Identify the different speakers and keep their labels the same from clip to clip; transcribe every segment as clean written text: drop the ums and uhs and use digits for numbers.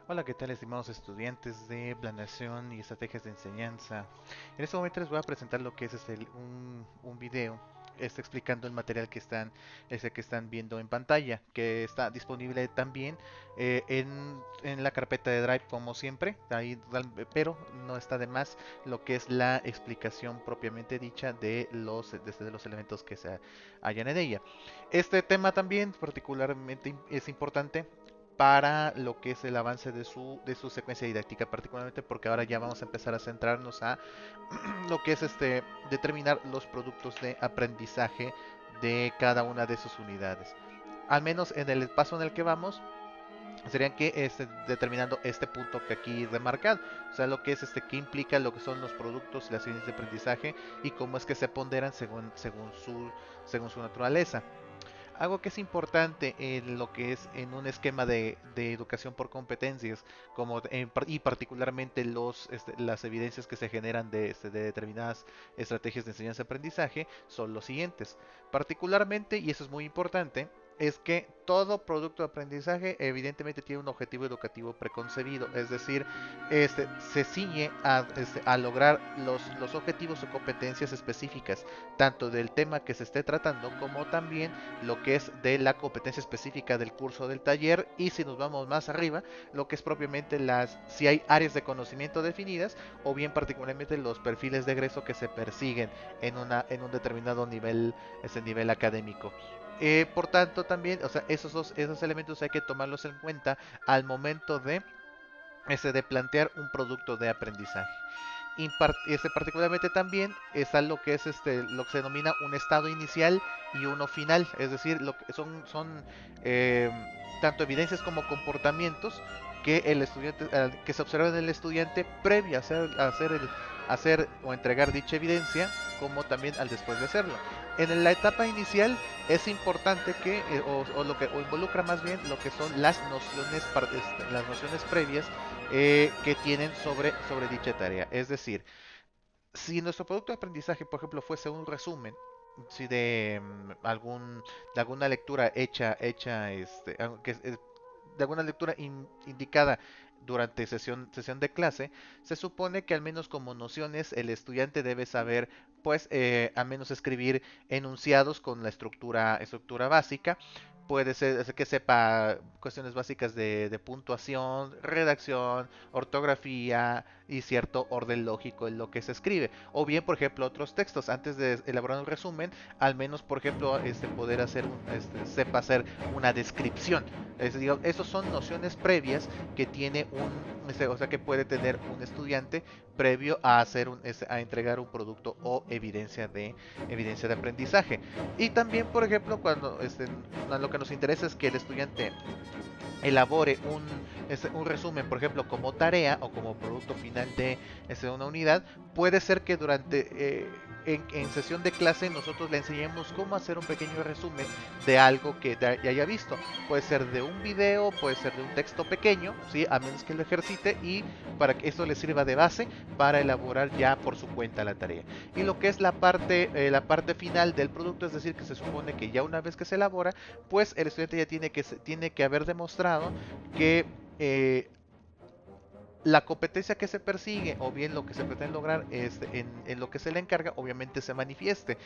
Speaker 1: Hola, ¿qué tal, estimados estudiantes de planeación y estrategias de enseñanza? En este momento les voy a presentar lo que es un video explicando el material que están viendo en pantalla, que está disponible también en la carpeta de Drive como siempre, pero no está de más lo que es la explicación propiamente dicha de los elementos que se hallan en ella. Este tema también particularmente es importante para lo que es el avance de su secuencia didáctica, particularmente porque ahora ya vamos a empezar a centrarnos a lo que es determinar los productos de aprendizaje de cada una de sus unidades. Al menos en el paso en el que vamos, serían que determinando este punto que aquí remarcado, o sea, lo que es qué implica lo que son los productos y las unidades de aprendizaje y cómo es que se ponderan según su naturaleza. Algo que es importante en lo que es en un esquema de educación por competencias, y particularmente las evidencias que se generan de determinadas estrategias de enseñanza-aprendizaje, son los siguientes. Particularmente, y eso es muy importante, es que todo producto de aprendizaje evidentemente tiene un objetivo educativo preconcebido, es decir, se ciñe a lograr los objetivos o competencias específicas, tanto del tema que se esté tratando como también lo que es de la competencia específica del curso del taller, y si nos vamos más arriba, lo que es propiamente si hay áreas de conocimiento definidas o bien particularmente los perfiles de egreso que se persiguen en un determinado nivel, ese nivel académico. Por tanto, también, o sea, esos elementos hay que tomarlos en cuenta al momento de plantear un producto de aprendizaje. Particularmente también está lo que es lo que se denomina un estado inicial y uno final, es decir, lo que son eh, tanto evidencias como comportamientos que el estudiante que se observa en el estudiante previo a hacer o entregar dicha evidencia, como también al después de hacerlo. En la etapa inicial es importante o involucra más bien lo que son las nociones previas que tienen sobre dicha tarea. Es decir, si nuestro producto de aprendizaje, por ejemplo, fuese un resumen, si de alguna lectura hecha de alguna lectura indicada durante sesión de clase, se supone que al menos como nociones el estudiante debe saber, pues, al menos escribir enunciados con la estructura básica. Puede ser que sepa cuestiones básicas de puntuación, redacción, ortografía y cierto orden lógico en lo que se escribe. O bien, por ejemplo, otros textos. Antes de elaborar un resumen, al menos, por ejemplo, poder sepa hacer una descripción. Digamos, esos son nociones previas que tiene o sea, que puede tener un estudiante previo a a entregar un producto o evidencia de aprendizaje. Y también, por ejemplo, cuando lo que nos interesa es que el estudiante elabore un resumen, por ejemplo, como tarea o como producto final de una unidad, puede ser que en sesión de clase nosotros le enseñemos cómo hacer un pequeño resumen de algo que ya haya visto. Puede ser de un video, puede ser de un texto pequeño, ¿sí? A menos que lo ejercite, y para que esto le sirva de base para elaborar ya por su cuenta la tarea. Y lo que es la parte final del producto, es decir, que se supone que ya una vez que se elabora, pues el estudiante ya tiene que haber demostrado que la competencia que se persigue o bien lo que se pretende lograr en lo que se le encarga, obviamente se manifieste.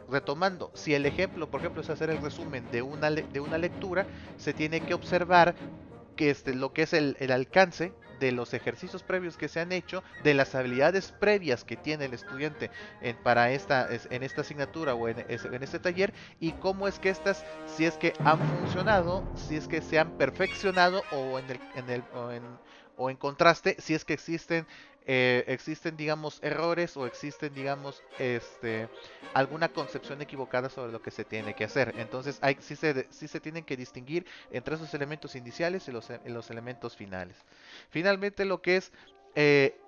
Speaker 1: Retomando, si el ejemplo, por ejemplo, es hacer el resumen de una lectura, se tiene que observar que lo que es el alcance de los ejercicios previos que se han hecho, de las habilidades previas que tiene el estudiante en esta asignatura o en este taller, y cómo es que si es que han funcionado, si es que se han perfeccionado, o en contraste, si es que existen, digamos, errores, o existen, digamos, alguna concepción equivocada sobre lo que se tiene que hacer. Entonces, sí se tienen que distinguir entre esos elementos iniciales y los elementos finales. Finalmente, lo que es eh,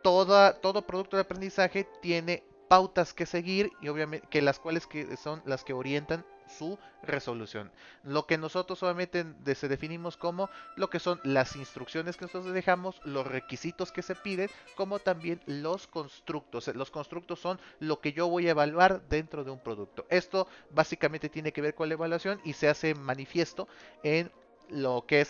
Speaker 1: todo producto de aprendizaje tiene pautas que seguir, y obviamente que las cuales que son las que orientan su resolución. Lo que nosotros solamente se definimos como lo que son las instrucciones que nosotros dejamos, los requisitos que se piden, como también los constructos. Los constructos son lo que yo voy a evaluar dentro de un producto. Esto básicamente tiene que ver con la evaluación y se hace manifiesto en lo que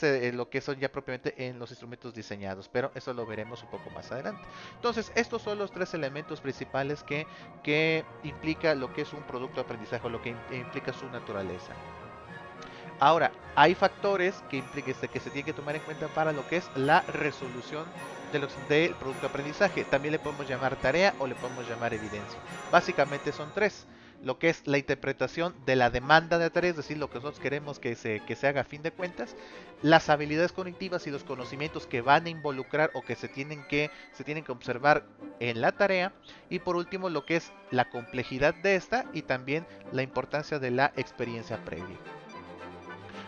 Speaker 1: son ya propiamente en los instrumentos diseñados, pero eso lo veremos un poco más adelante. Entonces, estos son los tres elementos principales que implica lo que es un producto de aprendizaje o lo que implica su naturaleza. Ahora, hay factores que se tienen que tomar en cuenta para lo que es la resolución del producto de aprendizaje. También le podemos llamar tarea o le podemos llamar evidencia. Básicamente son tres. Lo que es la interpretación de la demanda de la tarea, es decir, lo que nosotros queremos que se haga a fin de cuentas, las habilidades cognitivas y los conocimientos que van a involucrar o que se tienen que observar en la tarea, y por último lo que es la complejidad de esta y también la importancia de la experiencia previa.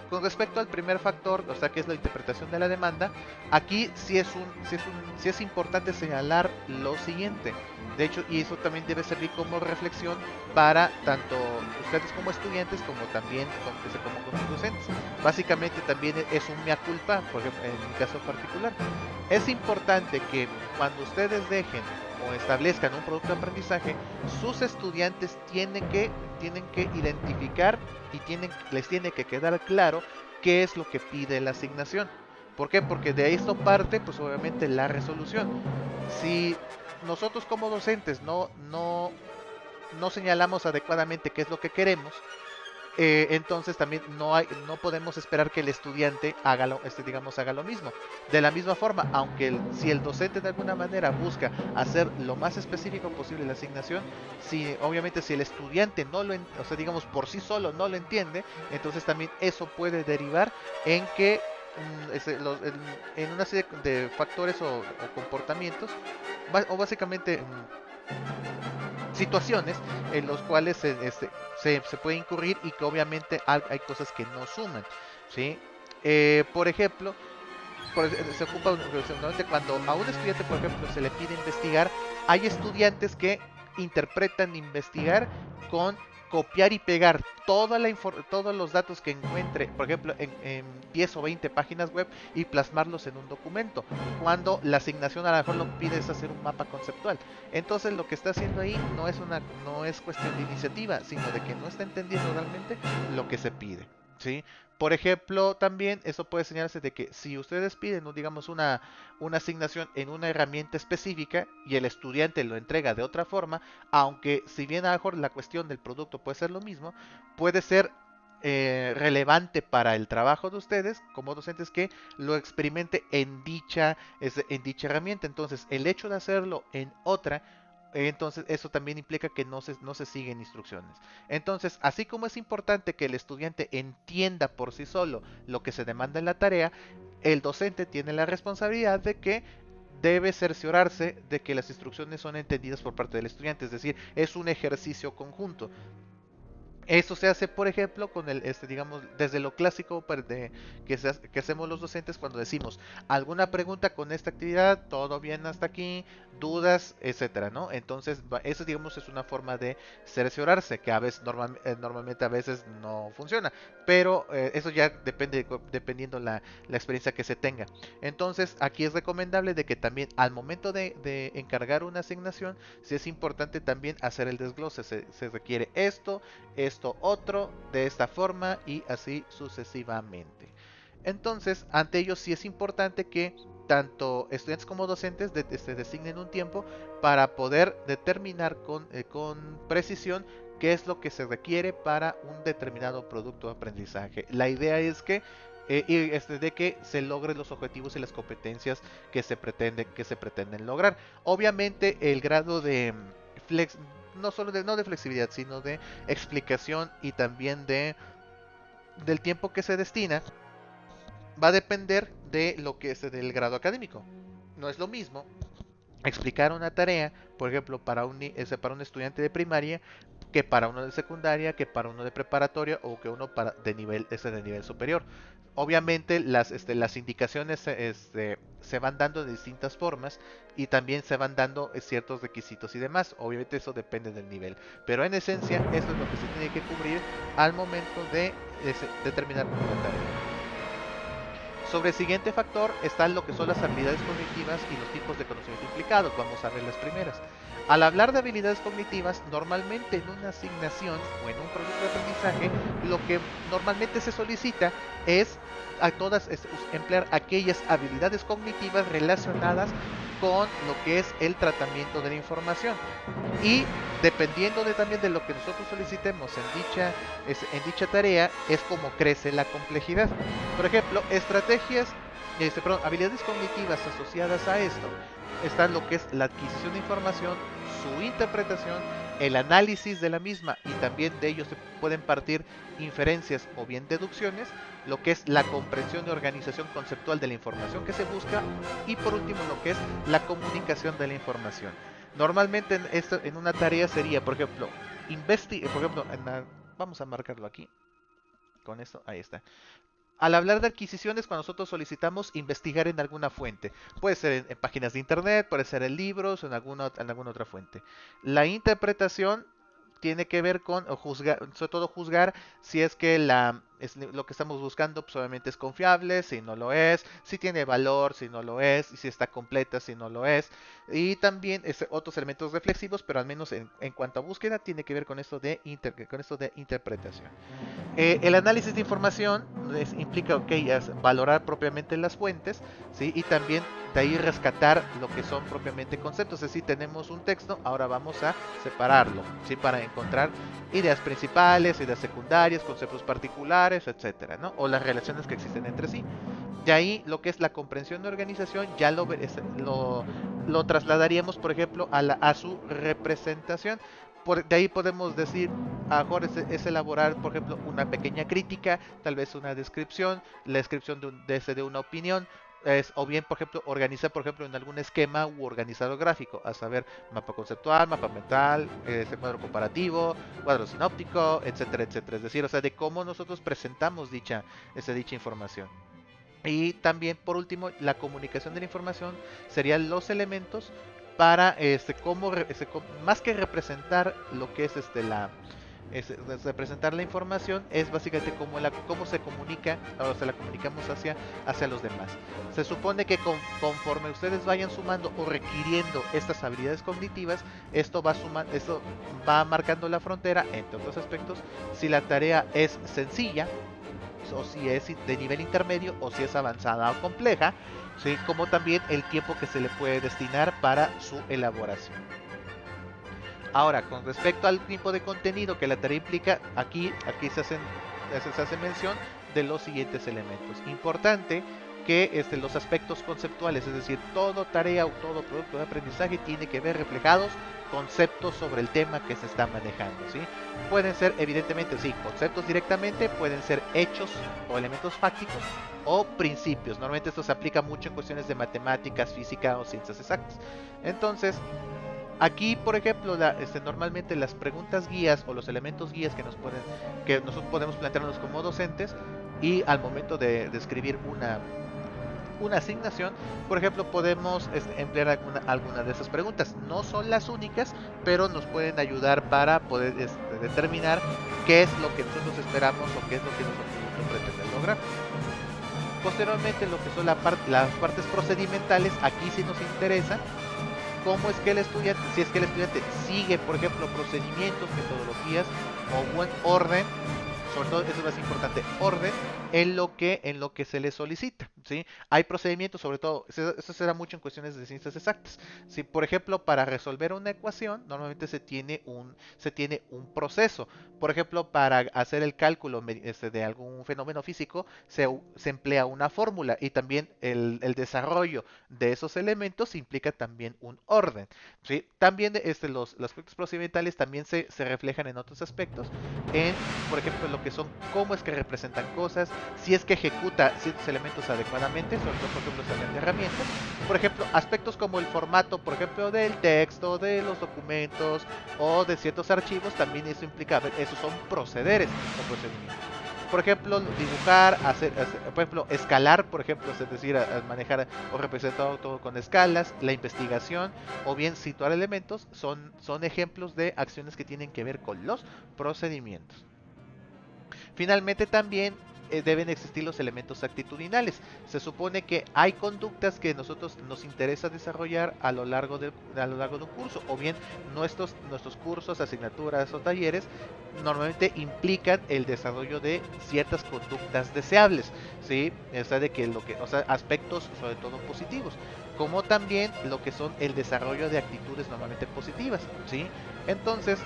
Speaker 1: Con respecto al primer factor, o sea que es la interpretación de la demanda, aquí sí es importante señalar lo siguiente. De hecho, y eso también debe servir como reflexión para tanto ustedes como estudiantes como también como docentes. Básicamente también es un mea culpa, por ejemplo, en mi caso particular. Es importante que cuando ustedes dejen o establezcan un producto de aprendizaje, sus estudiantes tienen que identificar y les tiene que quedar claro qué es lo que pide la asignación. ¿Por qué? Porque de esto parte, pues obviamente la resolución. Si nosotros como docentes no señalamos adecuadamente qué es lo que queremos, entonces también no podemos esperar que el estudiante haga lo mismo. De la misma forma, si el docente de alguna manera busca hacer lo más específico posible la asignación, obviamente si el estudiante o sea, digamos por sí solo no lo entiende, entonces también eso puede derivar en que en una serie de factores o comportamientos, o básicamente situaciones en los cuales se puede incurrir y que obviamente hay cosas que no suman, ¿sí? Por ejemplo, se ocupa normalmente cuando a un estudiante, por ejemplo, se le pide investigar, hay estudiantes que interpretan investigar con copiar y pegar todos los datos que encuentre, por ejemplo, en 10 o 20 páginas web y plasmarlos en un documento, cuando la asignación a lo mejor lo que pide es hacer un mapa conceptual. Entonces lo que está haciendo ahí no es cuestión de iniciativa, sino de que no está entendiendo realmente lo que se pide, ¿sí? Por ejemplo, también eso puede señalarse de que si ustedes piden, digamos, una asignación en una herramienta específica y el estudiante lo entrega de otra forma, aunque si bien a lo mejor la cuestión del producto puede ser lo mismo, puede ser relevante para el trabajo de ustedes como docentes que lo experimente en dicha herramienta. Entonces, el hecho de hacerlo en otra, entonces eso también implica que no se siguen instrucciones. Entonces, así como es importante que el estudiante entienda por sí solo lo que se demanda en la tarea, el docente tiene la responsabilidad de que debe cerciorarse de que las instrucciones son entendidas por parte del estudiante, es decir, es un ejercicio conjunto. Eso se hace, por ejemplo, con digamos, desde lo clásico que hacemos los docentes cuando decimos alguna pregunta con esta actividad, todo bien hasta aquí, dudas, etcétera, ¿no? Entonces, eso, digamos, es una forma de cerciorarse, que a veces, normalmente a veces no funciona, pero eso ya dependiendo la experiencia que se tenga. Entonces, aquí es recomendable de que también al momento de encargar una asignación, sí es importante también hacer el desglose, se requiere esto otro, de esta forma y así sucesivamente. Entonces, ante ello sí es importante que tanto estudiantes como docentes designen un tiempo para poder determinar con precisión qué es lo que se requiere para un determinado producto de aprendizaje. La idea es de que se logren los objetivos y las competencias que se pretenden lograr. Obviamente el grado de flex, no de flexibilidad, sino de explicación y también del tiempo que se destina, va a depender de lo que es del grado académico. No es lo mismo explicar una tarea, por ejemplo, para un estudiante de primaria, que para uno de secundaria, que para uno de preparatoria o que uno de nivel superior. Obviamente las indicaciones se van dando de distintas formas y también se van dando ciertos requisitos y demás. Obviamente eso depende del nivel. Pero en esencia, esto es lo que se tiene que cubrir al momento de determinar una tarea. Sobre el siguiente factor están lo que son las habilidades cognitivas y los tipos de conocimiento implicados. Vamos a ver las primeras. Al hablar de habilidades cognitivas, normalmente en una asignación o en un proyecto de aprendizaje, lo que normalmente se solicita es emplear aquellas habilidades cognitivas relacionadas con lo que es el tratamiento de la información. Y dependiendo también de lo que nosotros solicitemos en dicha tarea, es como crece la complejidad. Por ejemplo, habilidades cognitivas asociadas a esto están lo que es la adquisición de información, su interpretación, el análisis de la misma, y también de ello se pueden partir inferencias o bien deducciones, lo que es la comprensión y organización conceptual de la información que se busca, y por último lo que es la comunicación de la información. Normalmente en una tarea sería, por ejemplo, vamos a marcarlo aquí, con esto, ahí está. Al hablar de adquisiciones, cuando nosotros solicitamos investigar en alguna fuente, puede ser en páginas de internet, puede ser en libros o en alguna otra fuente. La interpretación tiene que ver con juzgar, sobre todo juzgar si es que lo que estamos buscando pues, obviamente es confiable, si no lo es, si tiene valor, si no lo es, y si está completa, si no lo es. Y también otros elementos reflexivos, pero al menos en cuanto a búsqueda, tiene que ver con esto con esto de interpretación. El análisis de información implica, valorar propiamente las fuentes, ¿sí? Y también de ahí rescatar lo que son propiamente conceptos. Es decir, tenemos un texto, ahora vamos a separarlo, ¿sí? Para encontrar ideas principales, ideas secundarias, conceptos particulares, etcétera, ¿no? O las relaciones que existen entre sí. De ahí lo que es la comprensión de organización ya lo trasladaríamos, por ejemplo, a su representación. De ahí podemos decir, a mejor es elaborar, por ejemplo, una pequeña crítica, tal vez una descripción, la descripción de una opinión, o bien, por ejemplo, organizar, por ejemplo, en algún esquema u organizador gráfico, a saber, mapa conceptual, mapa mental, cuadro comparativo, cuadro sinóptico, etcétera, etcétera. Es decir, o sea, de cómo nosotros presentamos dicha información. Y también, por último, la comunicación de la información serían los elementos para más que representar lo que es representar la información, es básicamente cómo se comunica, o se la comunicamos hacia los demás. Se supone que conforme ustedes vayan sumando o requiriendo estas habilidades cognitivas, esto va marcando la frontera, entre otros aspectos, si la tarea es sencilla, o si es de nivel intermedio, o si es avanzada o compleja, ¿sí? Como también el tiempo que se le puede destinar para su elaboración. Ahora, con respecto al tipo de contenido que la tarea implica, aquí se hace mención de los siguientes elementos. Importante que los aspectos conceptuales, es decir, toda tarea o todo producto de aprendizaje tiene que ver reflejados conceptos sobre el tema que se está manejando, ¿sí? Pueden ser, evidentemente, sí, conceptos directamente, pueden ser hechos o elementos fácticos o principios. Normalmente esto se aplica mucho en cuestiones de matemáticas, física o ciencias exactas. Entonces, aquí, por ejemplo, normalmente las preguntas guías o los elementos guías que nosotros podemos plantearnos como docentes, y al momento de escribir una asignación, por ejemplo, podemos emplear alguna de esas preguntas. No son las únicas, pero nos pueden ayudar para poder determinar qué es lo que nosotros esperamos o qué es lo que nosotros pretendemos lograr. Posteriormente, lo que son las partes procedimentales, aquí sí nos interesa cómo es que el estudiante, si es que el estudiante sigue, por ejemplo, procedimientos, metodologías o buen orden, sobre todo eso es más importante, orden en lo que se le solicita, ¿sí? Hay procedimientos, sobre todo, eso se da mucho en cuestiones de ciencias exactas. Si, por ejemplo, para resolver una ecuación, normalmente se tiene un proceso. Por ejemplo, para hacer el cálculo de algún fenómeno físico, se emplea una fórmula, y también el desarrollo de esos elementos implica también un orden, ¿sí? También los aspectos procedimentales también se reflejan en otros aspectos, por ejemplo, lo que son cómo es que representan cosas, si es que ejecuta ciertos elementos adecuadamente, sobre todo, por ejemplo, se hablan de herramientas. Por ejemplo, aspectos como el formato, por ejemplo, del texto, de los documentos o de ciertos archivos, también eso implica, esos son procederes o procedimientos. Por ejemplo, dibujar, por ejemplo, escalar, por ejemplo, es decir, a manejar o representar todo con escalas, la investigación, o bien situar elementos, son ejemplos de acciones que tienen que ver con los procedimientos. Finalmente, también deben existir los elementos actitudinales. Se supone que hay conductas que nosotros nos interesa desarrollar a lo largo de un curso, o bien nuestros cursos, asignaturas o talleres normalmente implican el desarrollo de ciertas conductas deseables, ¿sí? O sea, o sea, aspectos sobre todo positivos, como también lo que son el desarrollo de actitudes normalmente positivas, ¿sí? Entonces,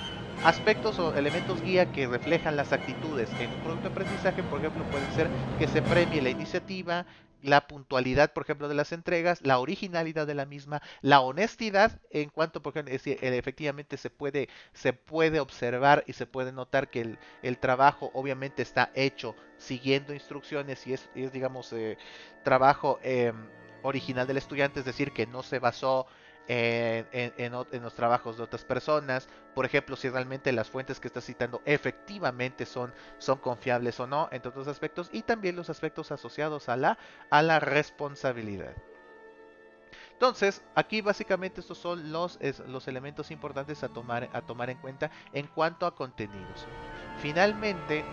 Speaker 1: aspectos o elementos guía que reflejan las actitudes en un producto de aprendizaje, por ejemplo, pueden ser que se premie la iniciativa, la puntualidad, por ejemplo, de las entregas, la originalidad de la misma, la honestidad en cuanto, por ejemplo, efectivamente se puede observar y se puede notar que el trabajo obviamente está hecho siguiendo instrucciones y es digamos, trabajo original del estudiante, es decir, que no se basó en los trabajos de otras personas. Por ejemplo, si realmente las fuentes que está citando efectivamente son confiables o no, entre otros aspectos, y también los aspectos asociados a la responsabilidad. Entonces, aquí básicamente estos son los elementos importantes a tomar en cuenta en cuanto a contenidos. Finalmente,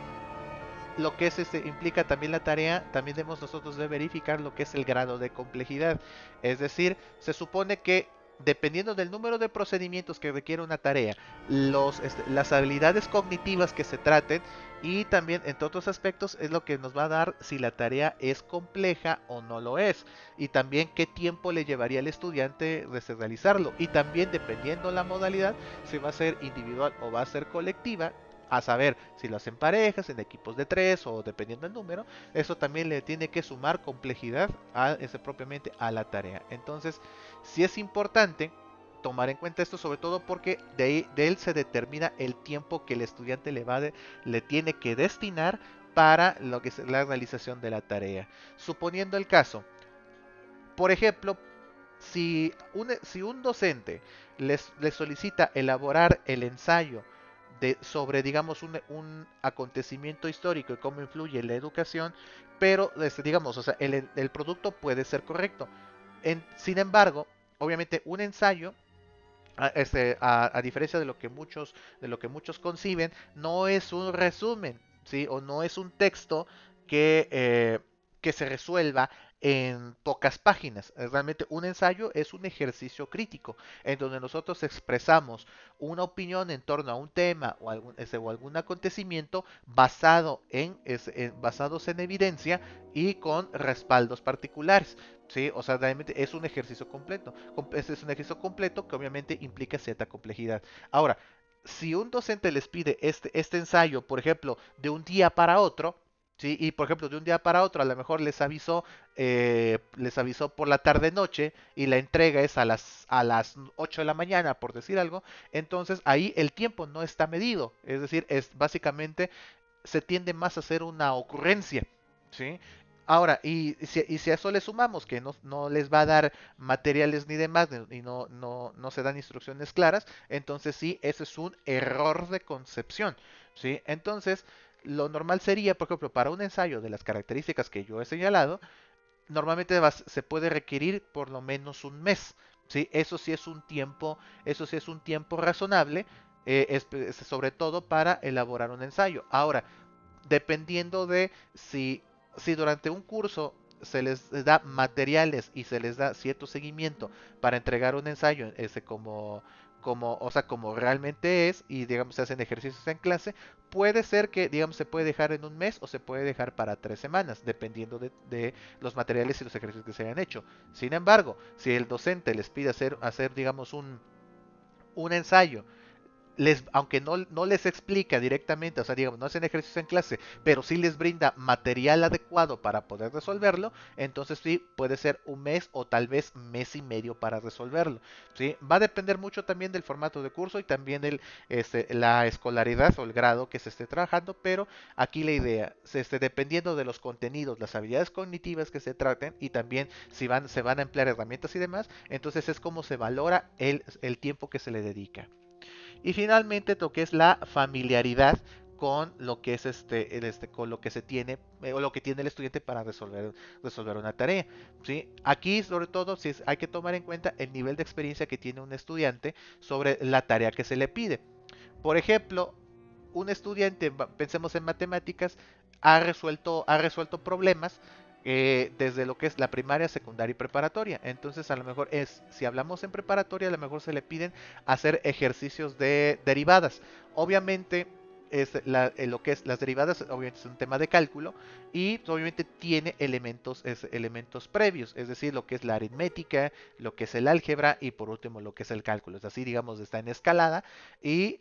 Speaker 1: lo que es implica también la tarea, también debemos nosotros de verificar lo que es el grado de complejidad. Es decir, se supone que dependiendo del número de procedimientos que requiere una tarea, las habilidades cognitivas que se traten y también, entre otros aspectos, es lo que nos va a dar si la tarea es compleja o no lo es. Y también qué tiempo le llevaría al estudiante realizarlo. Y también, dependiendo la modalidad, si va a ser individual o va a ser colectiva, a saber si lo hacen parejas, en equipos de tres o dependiendo del número, eso también le tiene que sumar complejidad propiamente a la tarea. Entonces, sí es importante tomar en cuenta esto, sobre todo porque de él se determina el tiempo que el estudiante le tiene que destinar para lo que es la realización de la tarea. Suponiendo el caso, por ejemplo, si un docente les solicita elaborar el ensayo sobre, digamos, un acontecimiento histórico y cómo influye en la educación, pero, digamos, o sea, el producto puede ser correcto. Sin embargo, obviamente, un ensayo, a diferencia de lo que muchos conciben, no es un resumen, ¿sí? O no es un texto que se resuelva en pocas páginas. Realmente un ensayo es un ejercicio crítico en donde nosotros expresamos una opinión en torno a un tema o algún acontecimiento basados en evidencia y con respaldos particulares. Sí, o sea, realmente es un ejercicio completo. Este es un ejercicio completo que obviamente implica cierta complejidad. Ahora, si un docente les pide este ensayo, por ejemplo, de un día para otro, ¿sí? Y por ejemplo, de un día para otro, a lo mejor les avisó por la tarde-noche y la entrega es a las 8 de la mañana, por decir algo, entonces ahí el tiempo no está medido. Es decir, básicamente se tiende más a ser una ocurrencia, ¿sí? Ahora, y si a eso le sumamos que no les va a dar materiales ni demás, y no se dan instrucciones claras, entonces sí, ese es un error de concepción, ¿sí? Entonces, lo normal sería, por ejemplo, para un ensayo de las características que yo he señalado, normalmente se puede requerir por lo menos un mes, ¿sí? Eso sí es un tiempo razonable, sobre todo para elaborar un ensayo. Ahora, dependiendo de si durante un curso se les da materiales y se les da cierto seguimiento para entregar un ensayo o sea, como realmente es, y digamos se hacen ejercicios en clase, puede ser que digamos se puede dejar en un mes o se puede dejar para 3 semanas, dependiendo de los materiales y los ejercicios que se hayan hecho. Sin embargo, si el docente les pide hacer digamos un ensayo, aunque no les explica directamente, o sea, digamos, no hacen ejercicios en clase, pero sí les brinda material adecuado para poder resolverlo, entonces sí puede ser un mes o tal vez mes y medio para resolverlo, ¿sí? Va a depender mucho también del formato de curso y también la escolaridad o el grado que se esté trabajando, pero aquí la idea, dependiendo de los contenidos, las habilidades cognitivas que se traten y también si se van a emplear herramientas y demás, entonces es como se valora el tiempo que se le dedica. Y finalmente lo que es la familiaridad con lo que es con lo que se tiene o lo que tiene el estudiante para resolver una tarea, ¿sí? Aquí sobre todo hay que tomar en cuenta el nivel de experiencia que tiene un estudiante sobre la tarea que se le pide. Por ejemplo, un estudiante, pensemos en matemáticas, ha resuelto problemas desde lo que es la primaria, secundaria y preparatoria. Entonces, a lo mejor si hablamos en preparatoria, a lo mejor se le piden hacer ejercicios de derivadas. Obviamente, lo que es las derivadas, obviamente es un tema de cálculo y obviamente tiene elementos previos, es decir, lo que es la aritmética, lo que es el álgebra y por último lo que es el cálculo. Es así, digamos, está en escalada y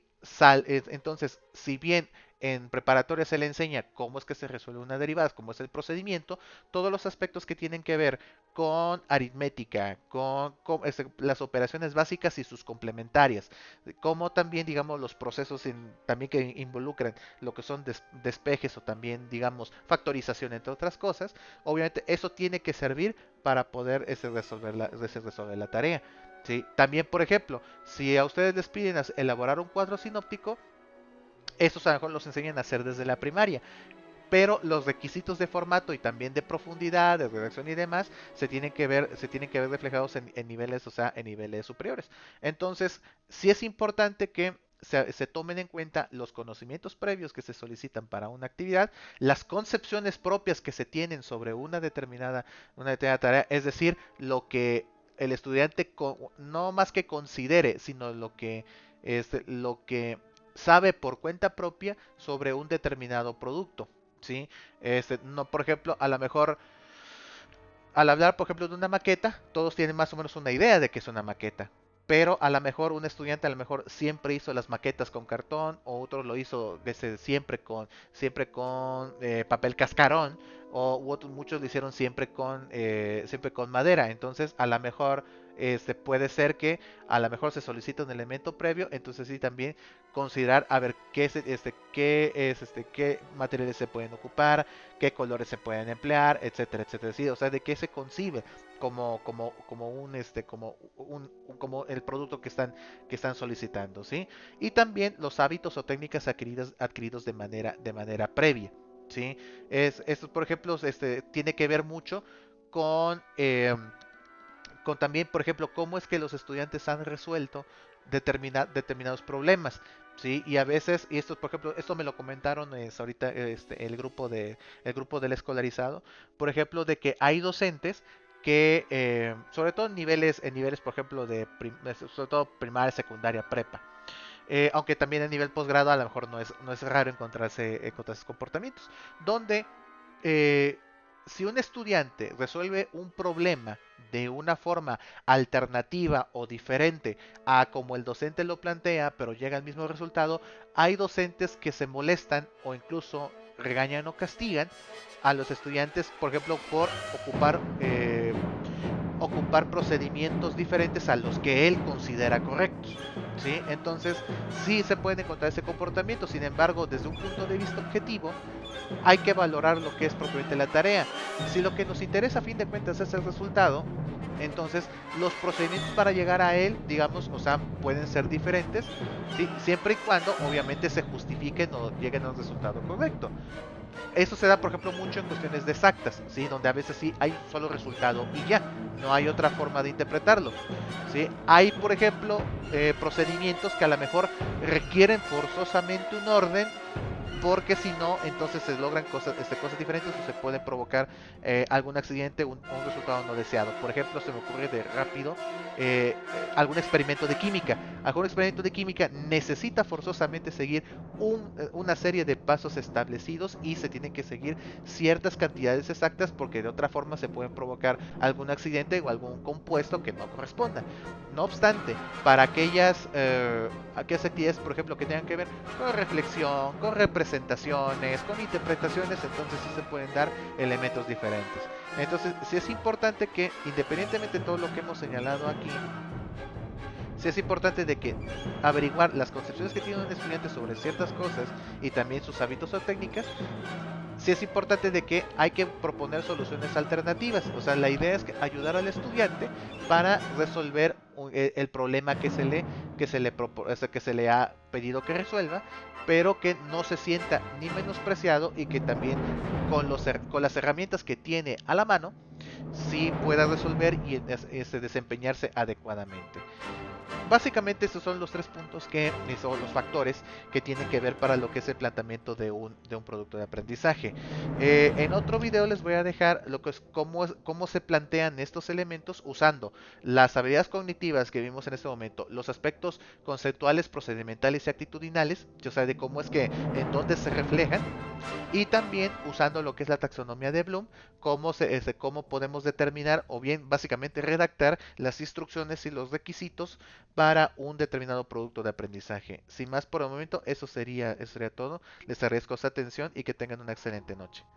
Speaker 1: entonces, si bien en preparatoria se le enseña cómo es que se resuelve una derivada, cómo es el procedimiento, todos los aspectos que tienen que ver con aritmética, con las operaciones básicas y sus complementarias, como también, digamos, los procesos también que involucran lo que son despejes o también, digamos, factorización, entre otras cosas, obviamente eso tiene que servir para poder resolver la tarea. ¿Sí? También, por ejemplo, si a ustedes les piden elaborar un cuadro sinóptico, esos a lo mejor los enseñan a hacer desde la primaria, pero los requisitos de formato y también de profundidad, de redacción y demás, se tienen que ver reflejados en niveles, o sea, en niveles superiores. Entonces, sí es importante que se tomen en cuenta los conocimientos previos que se solicitan para una actividad, las concepciones propias que se tienen sobre una determinada tarea, es decir, lo que el estudiante no más que considere, sino lo que sabe por cuenta propia sobre un determinado producto. ¿Sí? No, por ejemplo, a lo mejor al hablar, por ejemplo, de una maqueta, todos tienen más o menos una idea de que es una maqueta. Pero a lo mejor un estudiante a lo mejor siempre hizo las maquetas con cartón, o otro lo hizo siempre con papel cascarón, muchos lo hicieron siempre con madera. Entonces, a lo mejor puede ser que a lo mejor se solicita un elemento previo, entonces sí también considerar a ver qué materiales se pueden ocupar, qué colores se pueden emplear, etcétera, etcétera. Sí, o sea, de qué se concibe como el producto que están solicitando, ¿sí? Y también los hábitos o técnicas adquiridos de manera previa, ¿sí? Esto, por ejemplo, tiene que ver mucho con, eh, con también, por ejemplo, cómo es que los estudiantes han resuelto determinados problemas. Sí, y a veces, y esto, por ejemplo, esto me lo comentaron ahorita el grupo del escolarizado, por ejemplo, de que hay docentes que, sobre todo en niveles, por ejemplo, sobre todo primaria, secundaria, prepa, aunque también a nivel posgrado a lo mejor no es raro encontrarse comportamientos, donde eh, si un estudiante resuelve un problema de una forma alternativa o diferente a como el docente lo plantea, pero llega al mismo resultado, hay docentes que se molestan o incluso regañan o castigan a los estudiantes, por ejemplo, por ocupar procedimientos diferentes a los que él considera correctos. ¿Sí? Entonces, sí se puede encontrar ese comportamiento, sin embargo, desde un punto de vista objetivo, hay que valorar lo que es propiamente la tarea. Si lo que nos interesa a fin de cuentas es el resultado, entonces los procedimientos para llegar a él, digamos, o sea, pueden ser diferentes, ¿sí? Siempre y cuando obviamente se justifiquen o lleguen a un resultado correcto. Eso se da, por ejemplo, mucho en cuestiones de exactas, ¿sí? Donde a veces sí hay un solo resultado y ya, no hay otra forma de interpretarlo, ¿sí? Hay, por ejemplo, procedimientos que a lo mejor requieren forzosamente un orden, porque si no, entonces se logran cosas diferentes o se puede provocar algún accidente, un resultado no deseado. Por ejemplo, se me ocurre de rápido algún experimento de química. Algún experimento de química necesita forzosamente seguir una serie de pasos establecidos y se tienen que seguir ciertas cantidades exactas porque de otra forma se pueden provocar algún accidente o algún compuesto que no corresponda. No obstante, para aquellas actividades, por ejemplo, que tengan que ver con reflexión, con representaciones, con interpretaciones, entonces sí se pueden dar elementos diferentes. Entonces, sí es importante que, independientemente de todo lo que hemos señalado aquí, sí es importante de que averiguar las concepciones que tiene un estudiante sobre ciertas cosas y también sus hábitos o técnicas. Sí es importante de que hay que proponer soluciones alternativas. O sea, la idea es ayudar al estudiante para resolver el problema que se le ha pedido que resuelva, pero que no se sienta ni menospreciado y que también con las herramientas que tiene a la mano, sí pueda resolver y desempeñarse adecuadamente. básicamente esos son los tres puntos son los factores que tienen que ver para lo que es el planteamiento de un producto de aprendizaje. En otro video les voy a dejar lo que cómo se plantean estos elementos usando las habilidades cognitivas que vimos en este momento, los aspectos conceptuales, procedimentales y actitudinales, o sea, de cómo es que, en dónde se reflejan, y también usando lo que es la taxonomía de Bloom, cómo podemos determinar o bien básicamente redactar las instrucciones y los requisitos para un determinado producto de aprendizaje. Sin más por el momento, eso sería todo. Les agradezco su atención y que tengan una excelente noche.